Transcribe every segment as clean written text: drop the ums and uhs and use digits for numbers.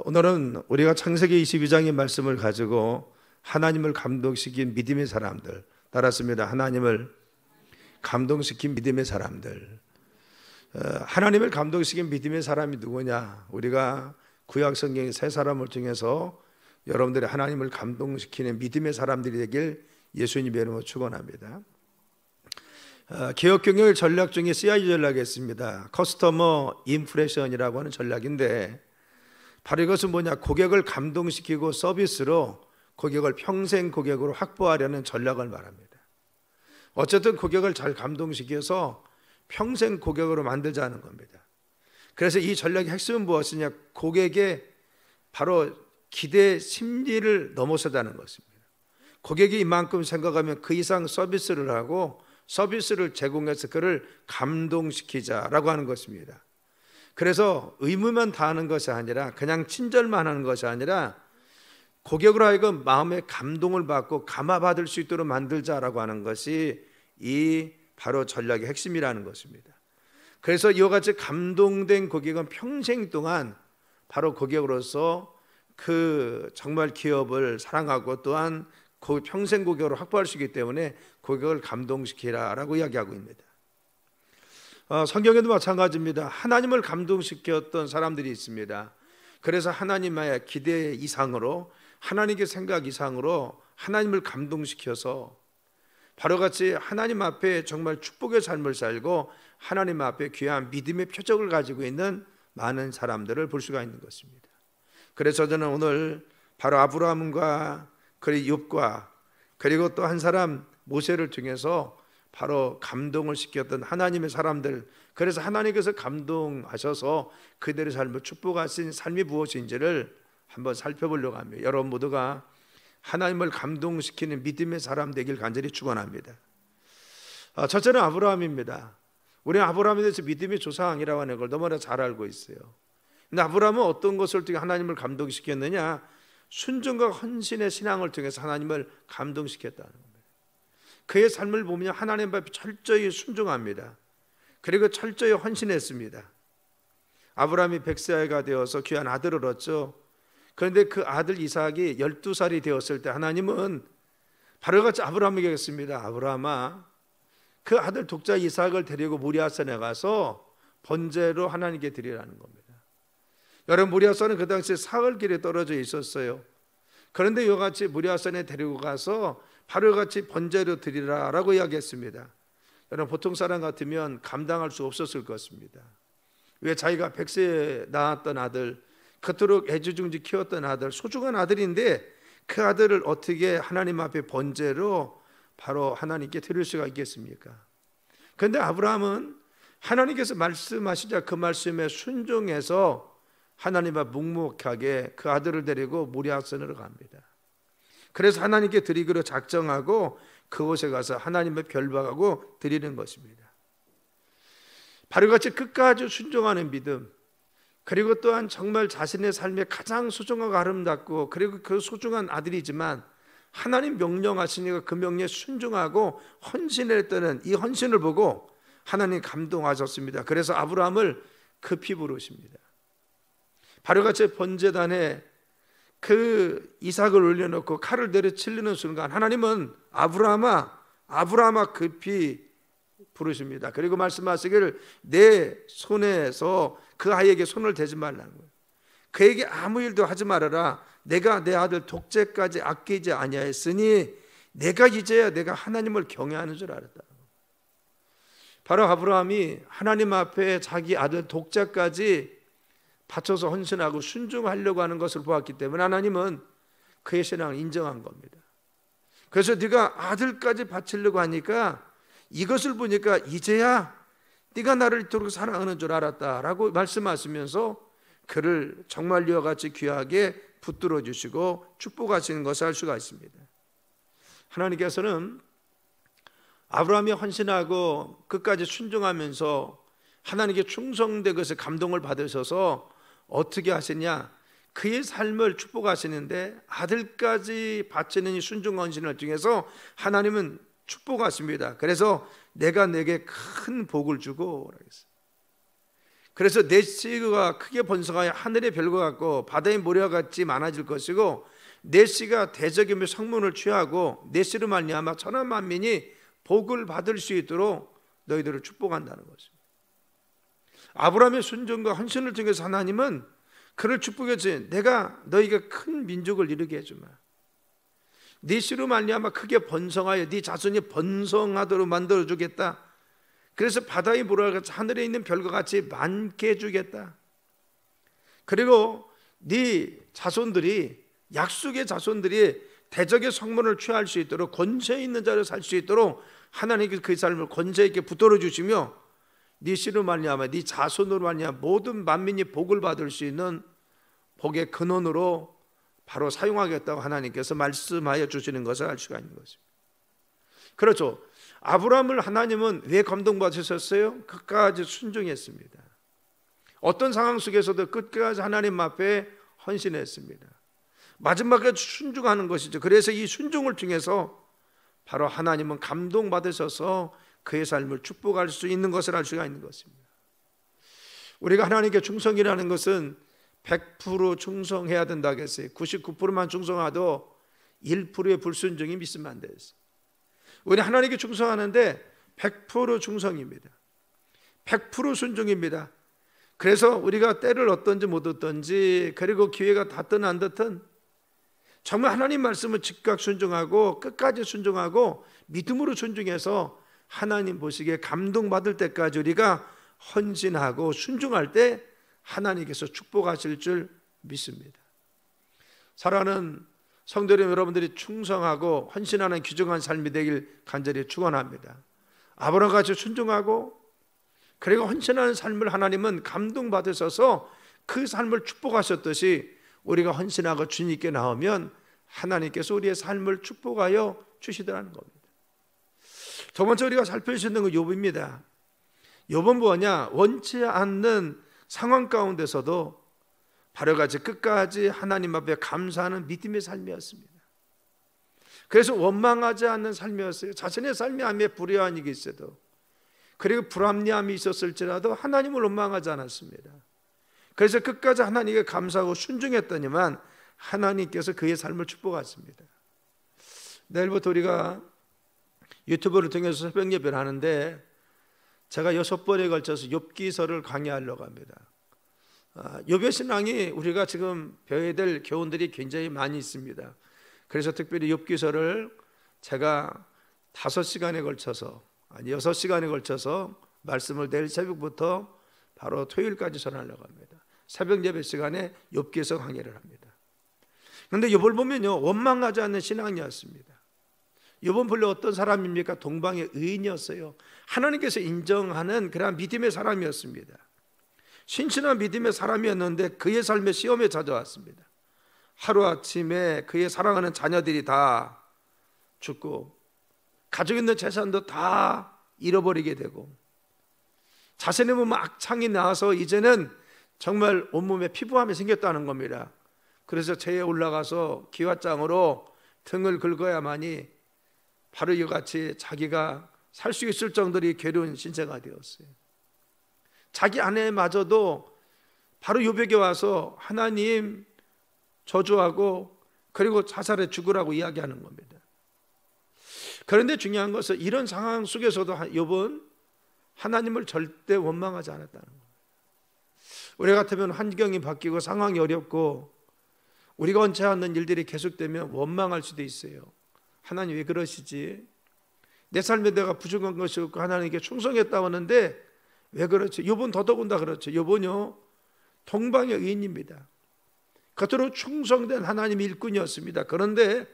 오늘은 우리가 창세기 22장의 말씀을 가지고 하나님을 감동시킨 믿음의 사람들, 따랐습니다. 하나님을 감동시킨 믿음의 사람들. 하나님을 감동시킨 믿음의 사람이 누구냐? 우리가 구약 성경의 세 사람을 통해서 여러분들이 하나님을 감동시키는 믿음의 사람들이 되길 예수님의 이름으로 축원합니다. 개혁경영의 전략 중에 CI 전략이 있습니다. 커스터머 인프레션이라고 하는 전략인데, 바로 이것은 뭐냐? 고객을 감동시키고 서비스로 고객을 평생 고객으로 확보하려는 전략을 말합니다. 어쨌든 고객을 잘 감동시켜서 평생 고객으로 만들자는 겁니다. 그래서 이 전략의 핵심은 무엇이냐? 고객의 바로 기대 심리를 넘어서자는 것입니다. 고객이 이만큼 생각하면 그 이상 서비스를 하고 서비스를 제공해서 그를 감동시키자라고 하는 것입니다. 그래서 의무만 다하는 것이 아니라, 그냥 친절만 하는 것이 아니라 고객으로 하여금 마음의 감동을 받고 감화받을 수 있도록 만들자라고 하는 것이 이 바로 전략의 핵심이라는 것입니다. 그래서 이와 같이 감동된 고객은 평생 동안 바로 고객으로서 그 정말 기업을 사랑하고 또한 평생 고객으로 확보할 수 있기 때문에 고객을 감동시키라라고 이야기하고 있습니다. 성경에도 마찬가지입니다. 하나님을 감동시켰던 사람들이 있습니다. 그래서 하나님의 기대 이상으로, 하나님의 생각 이상으로 하나님을 감동시켜서 바로 같이 하나님 앞에 정말 축복의 삶을 살고 하나님 앞에 귀한 믿음의 표적을 가지고 있는 많은 사람들을 볼 수가 있는 것입니다. 그래서 저는 오늘 바로 아브라함과 그리고 욥과 그리고 또 한 사람 모세를 통해서 바로 감동을 시켰던 하나님의 사람들, 그래서 하나님께서 감동하셔서 그들의 삶을 축복하신 삶이 무엇인지를 한번 살펴보려고 합니다. 여러분 모두가 하나님을 감동시키는 믿음의 사람 되길 간절히 축원합니다. 첫째는 아브라함입니다. 우리는 아브라함에 대해서 믿음의 조상이라고 하는 걸 너무나 잘 알고 있어요. 근데 아브라함은 어떤 것을 통해 하나님을 감동시켰느냐? 순종과 헌신의 신앙을 통해서 하나님을 감동시켰다는 겁니다. 그의 삶을 보면 하나님 앞에 철저히 순종합니다. 그리고 철저히 헌신했습니다. 아브라함이 100세가 되어서 귀한 아들을 얻죠. 그런데 그 아들 이삭이 12살이 되었을 때 하나님은 바로 같이 아브라함에게 했습니다. 아브라함아, 그 아들 독자 이삭을 데리고 모리아산에 가서 번제로 하나님께 드리라는 겁니다. 여러분, 모리아산은 그 당시에 사흘길에 떨어져 있었어요. 그런데 이와 같이 모리아산에 데리고 가서 바로 같이 번제로 드리라라고 이야기했습니다. 여러분, 보통 사람 같으면 감당할 수 없었을 것입니다. 왜? 자기가 100세에 낳았던 아들, 그토록 애지중지 키웠던 아들, 소중한 아들인데 그 아들을 어떻게 하나님 앞에 번제로 바로 하나님께 드릴 수가 있겠습니까? 그런데 아브라함은 하나님께서 말씀하시자 그 말씀에 순종해서 하나님 앞 묵묵하게 그 아들을 데리고 모리아산으로 갑니다. 그래서 하나님께 드리기로 작정하고 그곳에 가서 하나님의 별박하고 드리는 것입니다. 바로 같이 끝까지 순종하는 믿음, 그리고 또한 정말 자신의 삶에 가장 소중하고 아름답고 그리고 그 소중한 아들이지만 하나님 명령하시니까 그 명령에 순종하고 헌신했다는 이 헌신을 보고 하나님 감동하셨습니다. 그래서 아브라함을 급히 부르십니다. 바로 같이 번제단에 그 이삭을 올려놓고 칼을 내려치려는 순간 하나님은 아브라함아 급히 부르십니다. 그리고 말씀하시기를 내 손에서 그 아이에게 손을 대지 말라는 거예요. 그에게 아무 일도 하지 말아라. 내가 내 아들 독째까지 아끼지 아니하였으니 내가 이제야 내가 하나님을 경외하는 줄 알았다. 바로 아브라함이 하나님 앞에 자기 아들 독자까지 바쳐서 헌신하고 순종하려고 하는 것을 보았기 때문에 하나님은 그의 신앙을 인정한 겁니다. 그래서 네가 아들까지 바치려고 하니까 이것을 보니까 이제야 네가 나를 이토록 사랑하는 줄 알았다라고 말씀하시면서 그를 정말 이와 같이 귀하게 붙들어 주시고 축복하시는 것을 알 수가 있습니다. 하나님께서는 아브라함이 헌신하고 끝까지 순종하면서 하나님께 충성된 것에 감동을 받으셔서 어떻게 하시냐? 그의 삶을 축복하시는데 아들까지 바치는 이 순종 헌신을 통해서 하나님은 축복하십니다. 그래서 내가 내게 큰 복을 주고, 그래서 내시가 크게 번성하여 하늘의 별과 같고 바다의 모래와 같이 많아질 것이고 내시가 대적이며 성문을 취하고 내시로 말미암아 천하 만민이 복을 받을 수 있도록 너희들을 축복한다는 것입니다. 아브라함의 순종과 헌신을 통해서 하나님은 그를 축복했지. 내가 너희가 큰 민족을 이루게 해주마. 네 씨로 말미암아 크게 번성하여 네 자손이 번성하도록 만들어주겠다. 그래서 바다의 모래와 같이 하늘에 있는 별과 같이 많게 해주겠다. 그리고 네 자손들이, 약속의 자손들이 대적의 성문을 취할 수 있도록 권세 있는 자로 살 수 있도록 하나님께서 그 삶을 권세 있게 붙들어 주시며 네 씨로 말미암아 네 자손으로 말미암아 모든 만민이 복을 받을 수 있는 복의 근원으로 바로 사용하겠다고 하나님께서 말씀하여 주시는 것을 알 수가 있는 것입니다. 그렇죠. 아브라함을 하나님은 왜 감동받으셨어요? 끝까지 순종했습니다. 어떤 상황 속에서도 끝까지 하나님 앞에 헌신했습니다. 마지막까지 순종하는 것이죠. 그래서 이 순종을 통해서 바로 하나님은 감동받으셔서 그의 삶을 축복할 수 있는 것을 알 수가 있는 것입니다. 우리가 하나님께 충성이라는 것은 100% 충성해야 된다고 했어요. 99%만 충성하도 1%의 불순종이 믿으면 안 돼요. 우리 하나님께 충성하는데 100% 충성입니다. 100% 순종입니다. 그래서 우리가 때를 얻든지 못 얻든지, 그리고 기회가 닿든 안 닿든 정말 하나님 말씀을 즉각 순종하고 끝까지 순종하고 믿음으로 순종해서 하나님 보시기에 감동받을 때까지 우리가 헌신하고 순종할 때 하나님께서 축복하실 줄 믿습니다. 사랑하는 성도 여러분들이 충성하고 헌신하는 귀중한 삶이 되길 간절히 축원합니다. 아브라함같이 순종하고 그리고 헌신하는 삶을 하나님은 감동받으셔서 그 삶을 축복하셨듯이 우리가 헌신하고 주님께 나오면 하나님께서 우리의 삶을 축복하여 주시더라는 겁니다. 두 번째 우리가 살필 수 있는 건 욥입니다. 욥은 뭐냐? 원치 않는 상황 가운데서도 바로같이 끝까지 하나님 앞에 감사하는 믿음의 삶이었습니다. 그래서 원망하지 않는 삶이었어요. 자신의 삶이 안에 불의한 일이 있어도, 그리고 불합리함이 있었을지라도 하나님을 원망하지 않았습니다. 그래서 끝까지 하나님께 감사하고 순종했더니만 하나님께서 그의 삶을 축복하십니다. 내일부터 우리가 유튜브를 통해서 새벽 예배를 하는데 제가 6번에 걸쳐서 욥기서를 강의하려고 합니다. 욥의 신앙이 우리가 지금 배워야 될 교훈들이 굉장히 많이 있습니다. 그래서 특별히 욥기서를 제가 5시간에 걸쳐서, 아니 6시간에 걸쳐서 말씀을 내일 새벽부터 바로 토요일까지 전하려고 합니다. 새벽 예배 시간에 욥기서 강의를 합니다. 그런데 욥을 보면요, 원망하지 않는 신앙이었습니다. 욥은 본래 어떤 사람입니까? 동방의 의인이었어요. 하나님께서 인정하는 그런 믿음의 사람이었습니다. 신실한 믿음의 사람이었는데 그의 삶에 시험에 찾아왔습니다. 하루아침에 그의 사랑하는 자녀들이 다 죽고 가지고 있는 재산도 다 잃어버리게 되고 자신의 몸에 악창이 나와서 이제는 정말 온몸에 피부암이 생겼다는 겁니다. 그래서 제에 올라가서 기와장으로 등을 긁어야만이 바로 이같이 자기가 살 수 있을 정도로 괴로운 신세가 되었어요. 자기 아내마저도 바로 욥에게 와서 하나님 저주하고 그리고 자살해 죽으라고 이야기하는 겁니다. 그런데 중요한 것은 이런 상황 속에서도 욥은 하나님을 절대 원망하지 않았다는 거예요. 우리 같으면 환경이 바뀌고 상황이 어렵고 우리가 원치 않는 일들이 계속되면 원망할 수도 있어요. 하나님 왜 그러시지? 내 삶에 내가 부족한 것이 없고 하나님께 충성했다고 하는데 왜 그렇지? 욥은 더더군다 그렇죠. 욥은요 동방의 의인입니다. 겉으로 충성된 하나님의 일꾼이었습니다. 그런데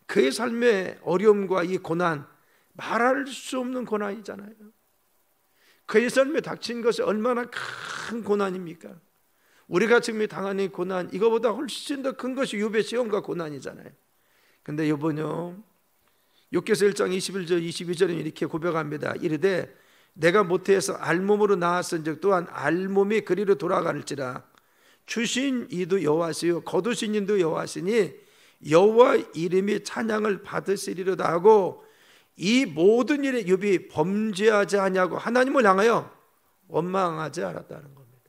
그의 삶의 어려움과 이 고난, 말할 수 없는 고난이잖아요. 그의 삶에 닥친 것이 얼마나 큰 고난입니까? 우리가 지금 당하는 고난, 이거보다 훨씬 더 큰 것이 욥의 시험과 고난이잖아요. 근데 욥은요 욥기서 1장 21절 22절에 이렇게 고백합니다. 이르되 내가 모태에서 알몸으로 나았은 즉 또한 알몸이 그리로 돌아갈지라 주신 이도 여호와시요 거두신 이도 여호와시니 여호와 이름이 찬양을 받으시리로다 하고 이 모든 일에 욥이 범죄하지 아니하고 하나님을 향하여 원망하지 않았다는 겁니다.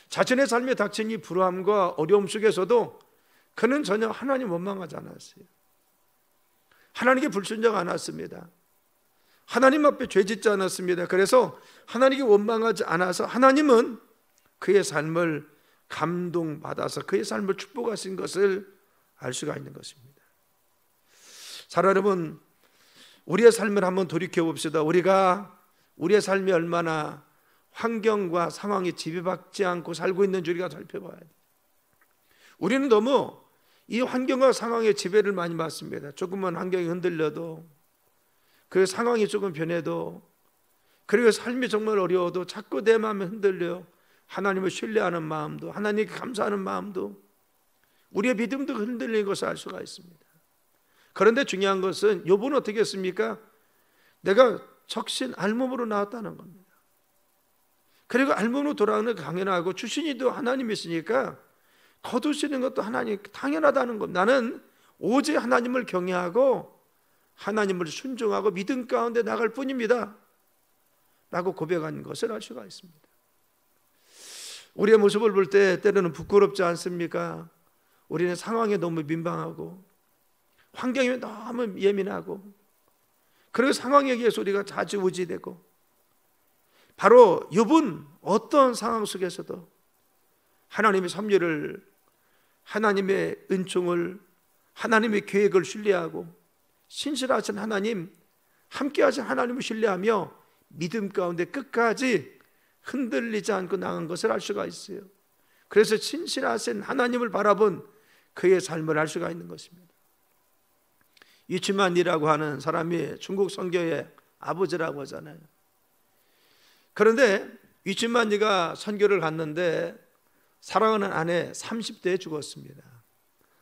자신의 삶에 닥친 이 불안과 어려움 속에서도 그는 전혀 하나님 원망하지 않았어요. 하나님께 불순종 않았습니다. 하나님 앞에 죄짓지 않았습니다. 그래서 하나님께 원망하지 않아서 하나님은 그의 삶을 감동받아서 그의 삶을 축복하신 것을 알 수가 있는 것입니다. 사랑 여러분, 우리의 삶을 한번 돌이켜 봅시다. 우리의 삶이 얼마나 환경과 상황에 지배받지 않고 살고 있는지 우리가 살펴봐야 돼요. 우리는 너무 이 환경과 상황의 지배를 많이 받습니다. 조금만 환경이 흔들려도, 그 상황이 조금 변해도, 그리고 삶이 정말 어려워도 자꾸 내 마음이 흔들려 하나님을 신뢰하는 마음도, 하나님께 감사하는 마음도, 우리의 믿음도 흔들리는 것을 알 수가 있습니다. 그런데 중요한 것은 욥은 어떻게 했습니까? 내가 적신 알몸으로 나왔다는 겁니다. 그리고 알몸으로 돌아오는 게 당연하고 주신이도 하나님이시니까 거두시는 것도 하나님 당연하다는 것. 나는 오직 하나님을 경외하고 하나님을 순종하고 믿음 가운데 나갈 뿐입니다 라고 고백한 것을 알 수가 있습니다. 우리의 모습을 볼 때 때로는 부끄럽지 않습니까? 우리는 상황에 너무 민망하고 환경에 너무 예민하고, 그리고 상황에 의해서 우리가 좌지우지되고, 바로 욥은 어떤 상황 속에서도 하나님의 섭리를, 하나님의 은총을, 하나님의 계획을 신뢰하고 신실하신 하나님, 함께하신 하나님을 신뢰하며 믿음 가운데 끝까지 흔들리지 않고 나간 것을 알 수가 있어요. 그래서 신실하신 하나님을 바라본 그의 삶을 알 수가 있는 것입니다. 유치만이라고 하는 사람이 중국 선교의 아버지라고 하잖아요. 그런데 유치만이가 선교를 갔는데 사랑하는 아내 30대에 죽었습니다.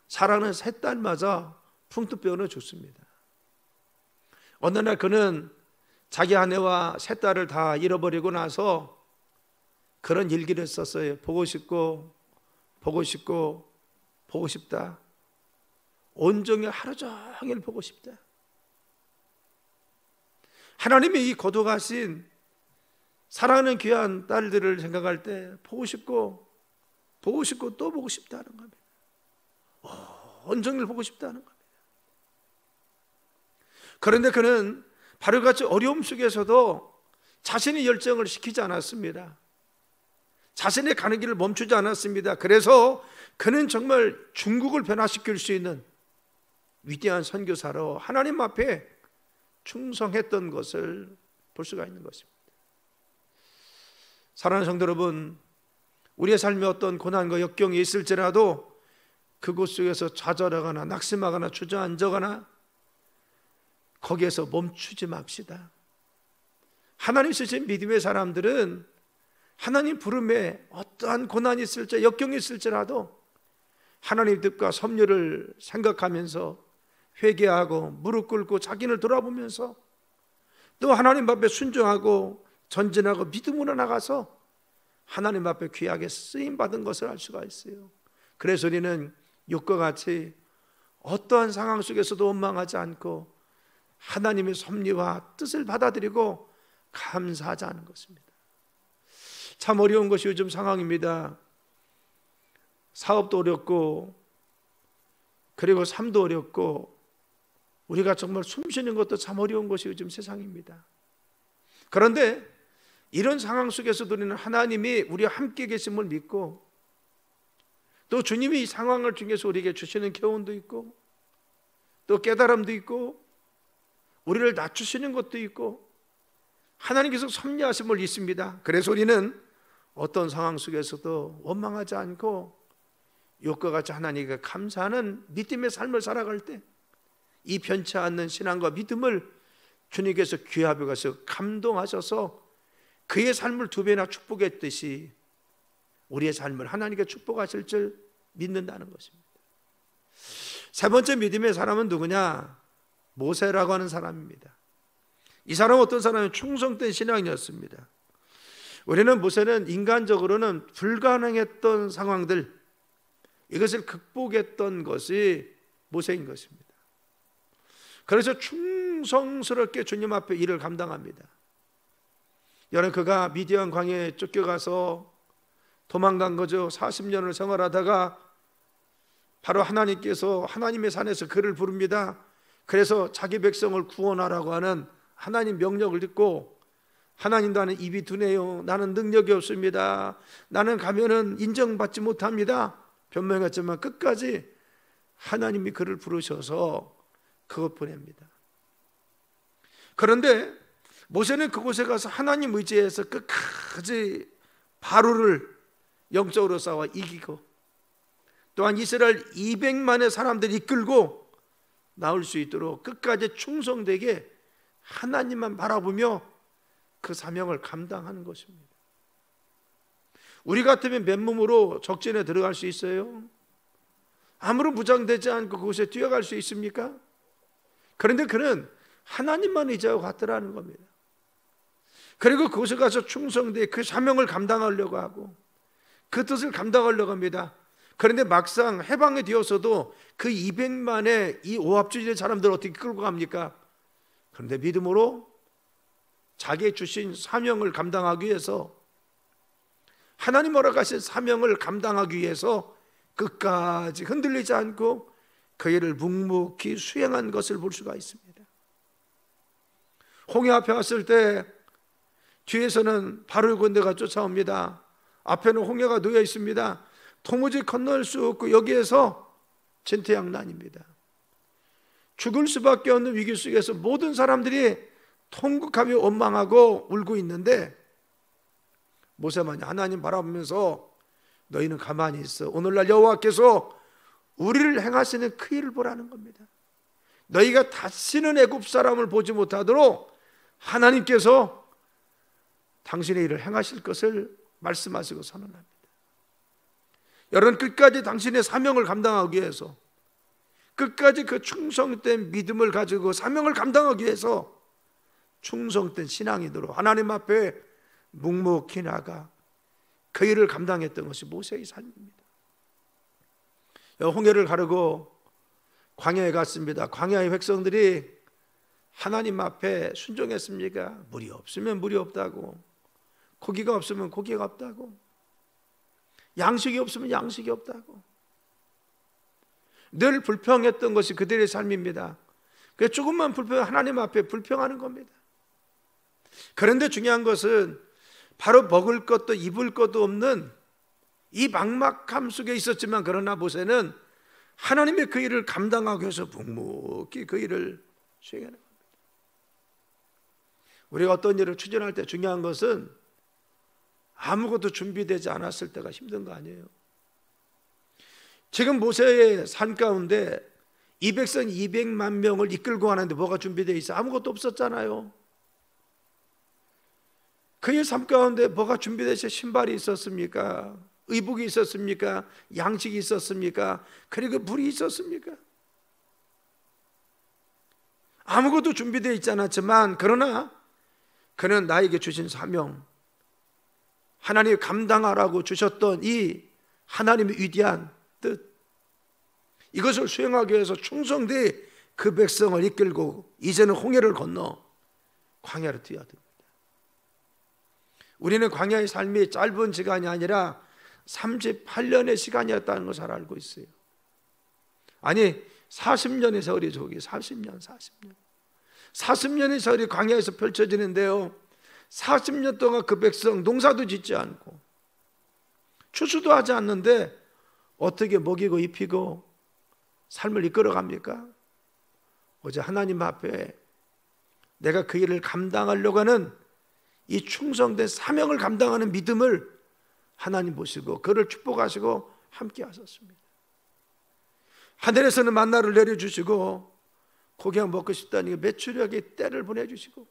사랑하는 세 딸마저 풍토병으로 죽습니다. 어느 날 그는 자기 아내와 세 딸을 다 잃어버리고 나서 그런 일기를 썼어요. 보고 싶고 보고 싶고 보고 싶다. 온종일 하루 종일 보고 싶다. 하나님이 이 거둬가신 사랑하는 귀한 딸들을 생각할 때 보고 싶고 또 보고 싶다는 겁니다. 온종일 보고 싶다는 겁니다. 그런데 그는 바로 같이 어려움 속에서도 자신의 열정을 식히지 않았습니다. 자신의 가는 길을 멈추지 않았습니다. 그래서 그는 정말 중국을 변화시킬 수 있는 위대한 선교사로 하나님 앞에 충성했던 것을 볼 수가 있는 것입니다. 사랑하는 성도 여러분, 우리의 삶에 어떤 고난과 역경이 있을지라도 그곳 속에서 좌절하거나 낙심하거나 주저앉거나 거기에서 멈추지 맙시다. 하나님 쓰신 믿음의 사람들은 하나님 부름에 어떠한 고난이 있을지, 역경이 있을지라도 하나님 뜻과 섭리를 생각하면서 회개하고 무릎 꿇고 자기를 돌아보면서 또 하나님 앞에 순종하고 전진하고 믿음으로 나가서 하나님 앞에 귀하게 쓰임받은 것을 알 수가 있어요. 그래서 우리는 욥과 같이 어떠한 상황 속에서도 원망하지 않고 하나님의 섭리와 뜻을 받아들이고 감사하자는 것입니다. 참 어려운 것이 요즘 상황입니다. 사업도 어렵고 그리고 삶도 어렵고 우리가 정말 숨쉬는 것도 참 어려운 것이 요즘 세상입니다. 그런데 이런 상황 속에서도 우리는 하나님이 우리와 함께 계심을 믿고 또 주님이 이 상황을 통해서 우리에게 주시는 교훈도 있고 또 깨달음도 있고 우리를 낮추시는 것도 있고 하나님께서 섭리하심을 믿습니다. 그래서 우리는 어떤 상황 속에서도 원망하지 않고 욥과 같이 하나님께 감사하는 믿음의 삶을 살아갈 때 이 변치 않는 신앙과 믿음을 주님께서 귀하게 가서 감동하셔서 그의 삶을 두 배나 축복했듯이 우리의 삶을 하나님께 축복하실 줄 믿는다는 것입니다. 세 번째 믿음의 사람은 누구냐? 모세라고 하는 사람입니다. 이 사람은 어떤 사람은 충성된 신앙이었습니다. 우리는 모세는 인간적으로는 불가능했던 상황들, 이것을 극복했던 것이 모세인 것입니다. 그래서 충성스럽게 주님 앞에 일을 감당합니다. 여러분, 그가 미디안 광야에 쫓겨가서 도망간 거죠. 40년을 생활하다가 바로 하나님께서 하나님의 산에서 그를 부릅니다. 그래서 자기 백성을 구원하라고 하는 하나님 명령을 듣고, 하나님 나는 입이 둔해요, 나는 능력이 없습니다, 나는 가면은 인정받지 못합니다 변명했지만 끝까지 하나님이 그를 부르셔서 그것 보냅니다. 그런데 모세는 그곳에 가서 하나님 의지해서 끝까지 바로를 영적으로 싸워 이기고, 또한 이스라엘 200만의 사람들을 이끌고 나올 수 있도록 끝까지 충성되게 하나님만 바라보며 그 사명을 감당하는 것입니다. 우리 같으면 맨몸으로 적진에 들어갈 수 있어요? 아무런 무장되지 않고 그곳에 뛰어갈 수 있습니까? 그런데 그는 하나님만 의지하고 갔더라는 겁니다. 그리고 그곳에 가서 충성되게 그 사명을 감당하려고 하고 그 뜻을 감당하려고 합니다. 그런데 막상 해방이 되어서도 그 200만의 이 오합주의 사람들을 어떻게 끌고 갑니까? 그런데 믿음으로 자기의 주신 사명을 감당하기 위해서, 하나님 허락하신 사명을 감당하기 위해서 끝까지 흔들리지 않고 그 일을 묵묵히 수행한 것을 볼 수가 있습니다. 홍해 앞에 왔을 때 뒤에서는 바로의 군대가 쫓아옵니다. 앞에는 홍해가 놓여 있습니다. 도무지 건널 수 없고 여기에서 진퇴양난입니다. 죽을 수밖에 없는 위기 속에서 모든 사람들이 통곡하며 원망하고 울고 있는데 모세만이 하나님 바라보면서 너희는 가만히 있어, 오늘날 여호와께서 우리를 행하시는 그 일을 보라는 겁니다. 너희가 다시는 애굽 사람을 보지 못하도록 하나님께서 당신의 일을 행하실 것을 말씀하시고 선언합니다. 여러분, 끝까지 당신의 사명을 감당하기 위해서, 끝까지 그 충성된 믿음을 가지고 사명을 감당하기 위해서 충성된 신앙인으로 하나님 앞에 묵묵히 나가 그 일을 감당했던 것이 모세의 삶입니다. 홍해를 가르고 광야에 갔습니다. 광야의 백성들이 하나님 앞에 순종했습니까? 물이 없으면 물이 없다고, 고기가 없으면 고기가 없다고, 양식이 없으면 양식이 없다고, 늘 불평했던 것이 그들의 삶입니다. 그래서 조금만 불평, 하나님 앞에 불평하는 겁니다. 그런데 중요한 것은 바로 먹을 것도 입을 것도 없는 이 막막함 속에 있었지만, 그러나 모세는 하나님의 그 일을 감당하기 위해서 묵묵히 그 일을 수행하는 겁니다. 우리가 어떤 일을 추진할 때 중요한 것은 아무것도 준비되지 않았을 때가 힘든 거 아니에요? 지금 모세의 산 가운데 이 백성 200만 명을 이끌고 가는데 뭐가 준비되어 있어? 아무것도 없었잖아요. 그의 삶 가운데 뭐가 준비되어 있어? 신발이 있었습니까? 의복이 있었습니까? 양식이 있었습니까? 그리고 물이 있었습니까? 아무것도 준비되어 있지 않았지만, 그러나 그는 나에게 주신 사명, 하나님이 감당하라고 주셨던 이 하나님의 위대한 뜻, 이것을 수행하기 위해서 충성되이 그 백성을 이끌고 이제는 홍해를 건너 광야로 뛰어듭니다. 우리는 광야의 삶이 짧은 시간이 아니라 38년의 시간이었다는 것을 잘 알고 있어요. 아니 40년의 세월이 저기 40년의 세월이 광야에서 펼쳐지는데요, 40년 동안 그 백성 농사도 짓지 않고 추수도 하지 않는데 어떻게 먹이고 입히고 삶을 이끌어갑니까? 어제 하나님 앞에 내가 그 일을 감당하려고 하는 이 충성된 사명을 감당하는 믿음을 하나님 보시고 그를 축복하시고 함께 하셨습니다. 하늘에서는 만나를 내려주시고 고기가 먹고 싶다니 메추리하게 때를 보내주시고,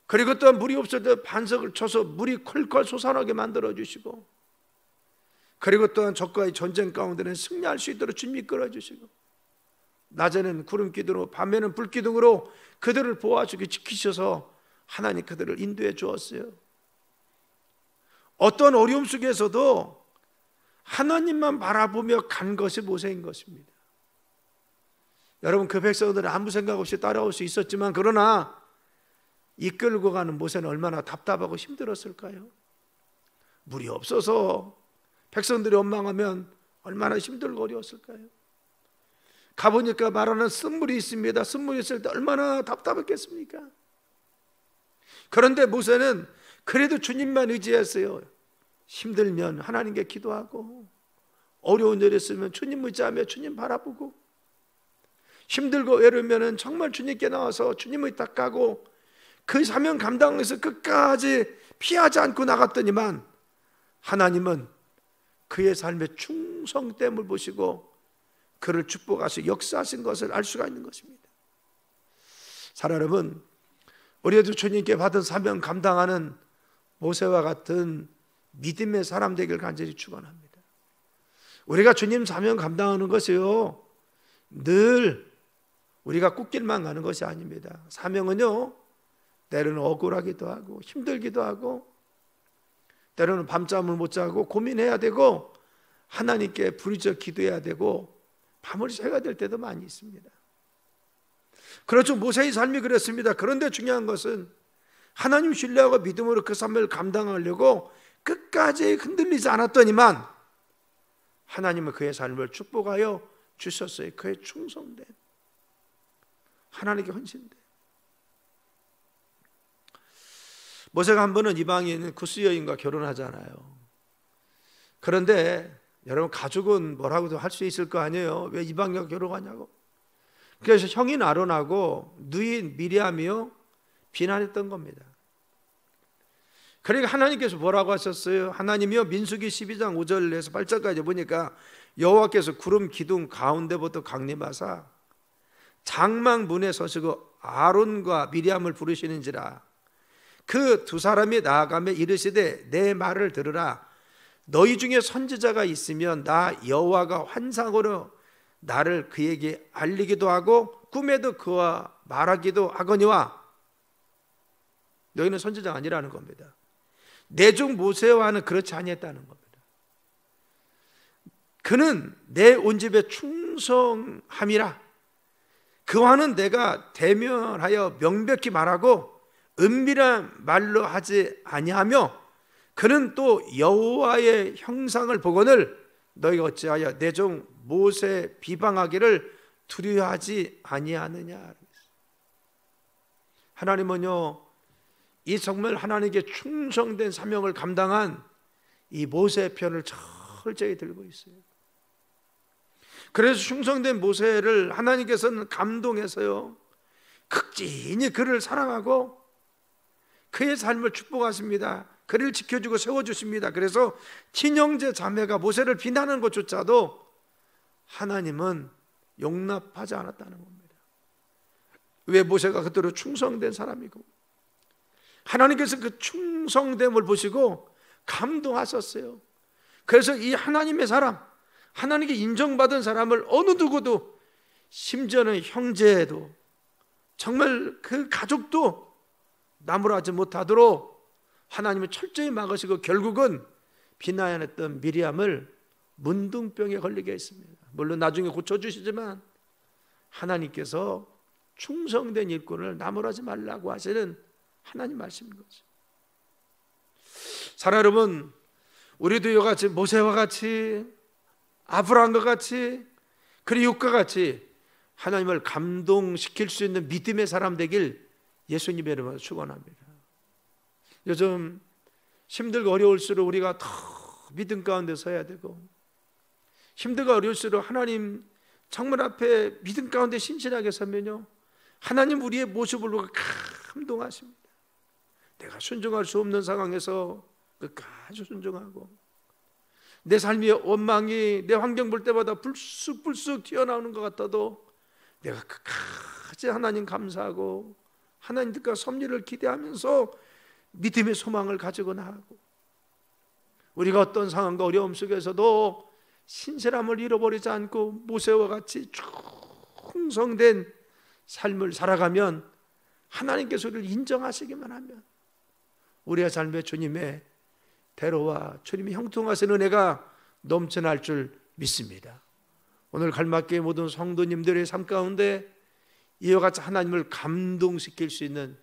그리고 또 물이 없을 때 반석을 쳐서 물이 콜콜 솟아나게 만들어주시고, 그리고 또한 적과의 전쟁 가운데는 승리할 수 있도록 주님이 이끌어주시고, 낮에는 구름기둥으로 밤에는 불기둥으로 그들을 보호하시고 지키셔서 하나님 그들을 인도해 주었어요. 어떤 어려움 속에서도 하나님만 바라보며 간 것이 모세인 것입니다. 여러분, 그 백성들은 아무 생각 없이 따라올 수 있었지만, 그러나 이끌고 가는 모세는 얼마나 답답하고 힘들었을까요? 물이 없어서 백성들이 원망하면 얼마나 힘들고 어려웠을까요? 가보니까 말하는 쓴물이 있습니다. 쓴물이 있을 때 얼마나 답답했겠습니까? 그런데 모세는 그래도 주님만 의지했어요. 힘들면 하나님께 기도하고, 어려운 일이 있으면 주님 의지하며 주님 바라보고, 힘들고 외로우면 정말 주님께 나와서 주님을 닦아고, 그 사명 감당해서 끝까지 피하지 않고 나갔더니만 하나님은 그의 삶의 충성됨을 보시고 그를 축복하시고 역사하신 것을 알 수가 있는 것입니다. 사랑 여러분, 우리도 주님께 받은 사명 감당하는 모세와 같은 믿음의 사람 되길 간절히 축원합니다. 우리가 주님 사명 감당하는 것이요, 늘 우리가 꽃길만 가는 것이 아닙니다. 사명은요, 때로는 억울하기도 하고 힘들기도 하고 때로는 밤잠을 못 자고 고민해야 되고 하나님께 부르짖어 기도해야 되고 밤을 새야 될 때도 많이 있습니다. 그렇죠. 모세의 삶이 그랬습니다. 그런데 중요한 것은 하나님 신뢰하고 믿음으로 그 삶을 감당하려고 끝까지 흔들리지 않았더니만 하나님은 그의 삶을 축복하여 주셨어요. 그의 충성된, 하나님께 헌신된. 모세가 한 번은 이방인 구스 여인과 결혼하잖아요. 그런데 여러분, 가족은 뭐라고도 할 수 있을 거 아니에요. 왜 이방인과 결혼하냐고. 그래서 형인 아론하고 누인 미리암이요 비난했던 겁니다. 그러니까 하나님께서 뭐라고 하셨어요? 하나님이요, 민수기 12장 5절에서 8절까지 보니까 여호와께서 구름 기둥 가운데부터 강림하사 장막 문에 서시고 아론과 미리암을 부르시는지라. 그 두 사람이 나아가며 이르시되 내 말을 들으라. 너희 중에 선지자가 있으면 나 여호와가 환상으로 나를 그에게 알리기도 하고 꿈에도 그와 말하기도 하거니와. 너희는 선지자가 아니라는 겁니다. 내 종 모세와는 그렇지 아니했다는 겁니다. 그는 내 온 집에 충성함이라. 그와는 내가 대면하여 명백히 말하고 은밀한 말로 하지 아니하며 그는 또 여호와의 형상을 보거늘 너희가 어찌하여 내 종 모세 비방하기를 두려워하지 아니하느냐. 하나님은요, 이 정말 하나님께 충성된 사명을 감당한 이 모세의 편을 철저히 들고 있어요. 그래서 충성된 모세를 하나님께서는 감동해서요, 극진히 그를 사랑하고 그의 삶을 축복하십니다. 그를 지켜주고 세워주십니다. 그래서 친형제 자매가 모세를 비난하는 것조차도 하나님은 용납하지 않았다는 겁니다. 왜? 모세가 그대로 충성된 사람이고 하나님께서 그 충성됨을 보시고 감동하셨어요. 그래서 이 하나님의 사람, 하나님께 인정받은 사람을 어느 누구도, 심지어는 형제도, 정말 그 가족도 나무라지 못하도록 하나님은 철저히 막으시고 결국은 비난했던 미리암을 문둥병에 걸리게 했습니다. 물론 나중에 고쳐주시지만 하나님께서 충성된 일꾼을 나무라지 말라고 하시는 하나님 말씀인 거죠. 사랑 여러분, 우리도 이와 같이 모세와 같이 아브라함과 같이 그리고 욥과 같이 하나님을 감동시킬 수 있는 믿음의 사람 되길 예수님의 이름으로 축원합니다. 요즘 힘들고 어려울수록 우리가 더 믿음 가운데 서야 되고, 힘들고 어려울수록 하나님 정말 앞에 믿음 가운데 신실하게 서면요, 하나님 우리의 모습을 보고 감동하십니다. 내가 순종할 수 없는 상황에서 끝까지 순종하고, 내 삶의 원망이 내 환경 볼 때마다 불쑥불쑥 튀어나오는 것 같아도 내가 끝까지 하나님 감사하고 하나님 뜻과 섭리를 기대하면서 믿음의 소망을 가지고 나가고, 우리가 어떤 상황과 어려움 속에서도 신실함을 잃어버리지 않고 모세와 같이 충성된 삶을 살아가면, 하나님께서 우리를 인정하시기만 하면 우리의 삶에 주님의 대로와 주님의 형통하신 은혜가 넘쳐날 줄 믿습니다. 오늘 갈맞교회 모든 성도님들의 삶 가운데 이와 같이 하나님을 감동시킬 수 있는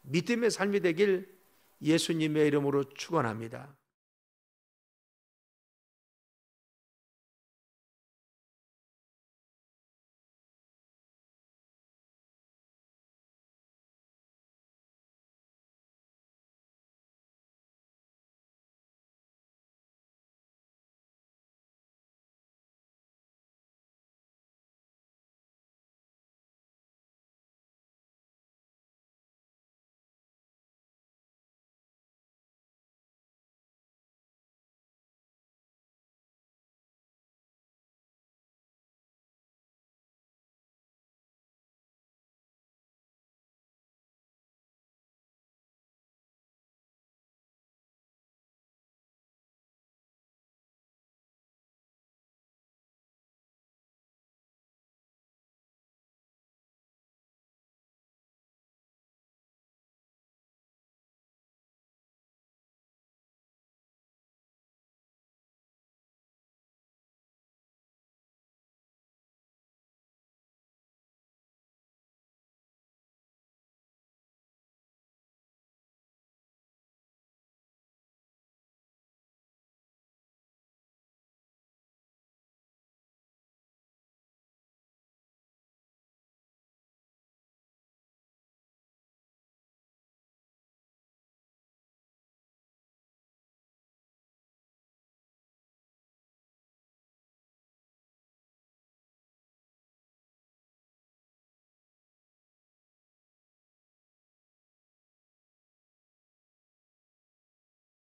믿음의 삶이 되길 예수님의 이름으로 축원합니다.